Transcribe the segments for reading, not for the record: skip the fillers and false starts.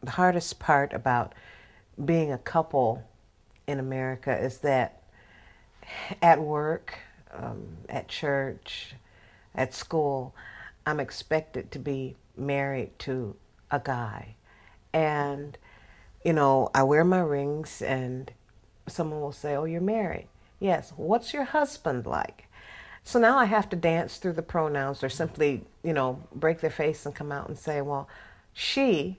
the hardest part about being a couple in America is that at work, at church, at school, I'm expected to be married to a guy. And, I wear my rings and someone will say, "Oh, you're married." Yes. What's your husband like? So now I have to dance through the pronouns or simply, break their face and come out and say, well, she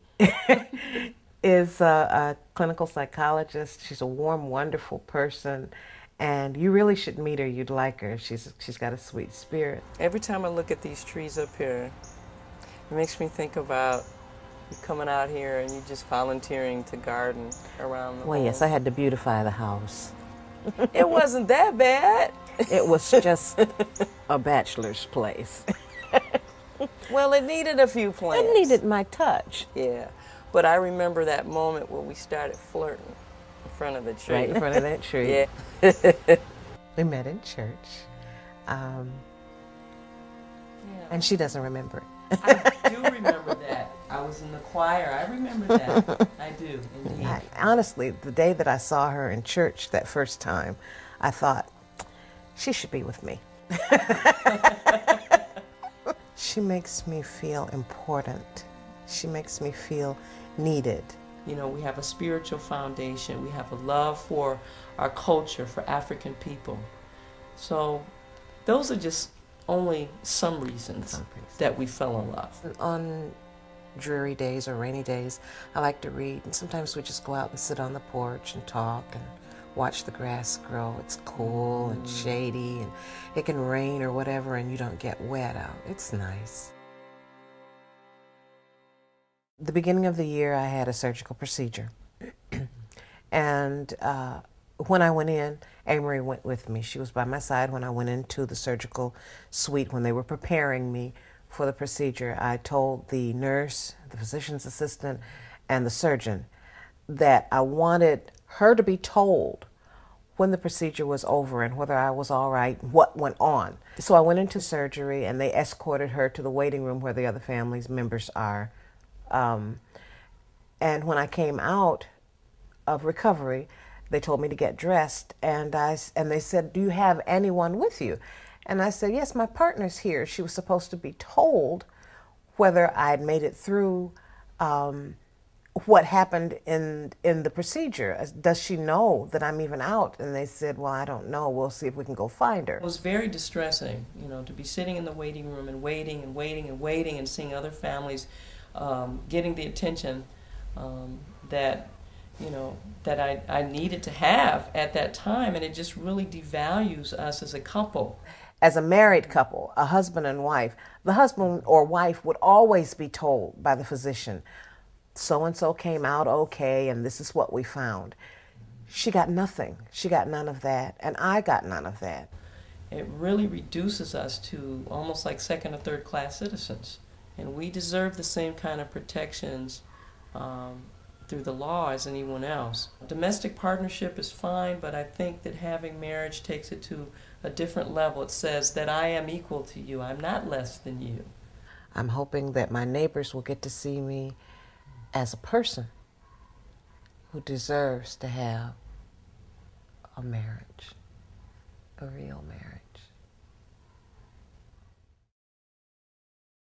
is a clinical psychologist. She's a warm, wonderful person. And you really should meet her. You'd like her. She's got a sweet spirit. Every time I look at these trees up here, it makes me think about you coming out here and you just volunteering to garden around the Well, home. yes, I had to beautify the house. It wasn't that bad. It was just a bachelor's place. Well, it needed a few plants. It needed my touch. Yeah. But I remember that moment where we started flirting in front of the tree. Right in front of that tree. Yeah. We met in church. And she doesn't remember it. I do remember that. I was in the choir. I remember that. I do, indeed. Honestly, the day that I saw her in church that first time, I thought, she should be with me. She makes me feel important. She makes me feel needed. We have a spiritual foundation. We have a love for our culture, for African people. So those are just only some reasons that we fell in love. On dreary days or rainy days, I like to read, and sometimes we just go out and sit on the porch and talk and watch the grass grow. It's cool and shady, and it can rain or whatever, and you don't get wet out. It's nice. The beginning of the year, I had a surgical procedure. And when I went in, Amorie went with me. She was by my side when I went into the surgical suite when they were preparing me for the procedure. I told the nurse, the physician's assistant, and the surgeon that I wanted her to be told when the procedure was over and whether I was all right, what went on. So I went into surgery and they escorted her to the waiting room where the other family's members are. And when I came out of recovery, they told me to get dressed, and they said, "Do you have anyone with you?" And I said, "Yes, my partner's here." She was supposed to be told whether I'd made it through what happened in the procedure. Does she know that I'm even out? And they said, "Well, I don't know. We'll see if we can go find her." It was very distressing, to be sitting in the waiting room and waiting and waiting and waiting and seeing other families getting the attention that I needed to have at that time, and it just really devalues us as a couple. As a married couple, a husband and wife, the husband or wife would always be told by the physician, so-and-so came out okay, and this is what we found. She got nothing. She got none of that, and I got none of that. It really reduces us to almost like second or third class citizens, and we deserve the same kind of protections through the law as anyone else. Domestic partnership is fine, but I think that having marriage takes it to a different level. It says that I am equal to you. I'm not less than you. I'm hoping that my neighbors will get to see me as a person who deserves to have a marriage, a real marriage.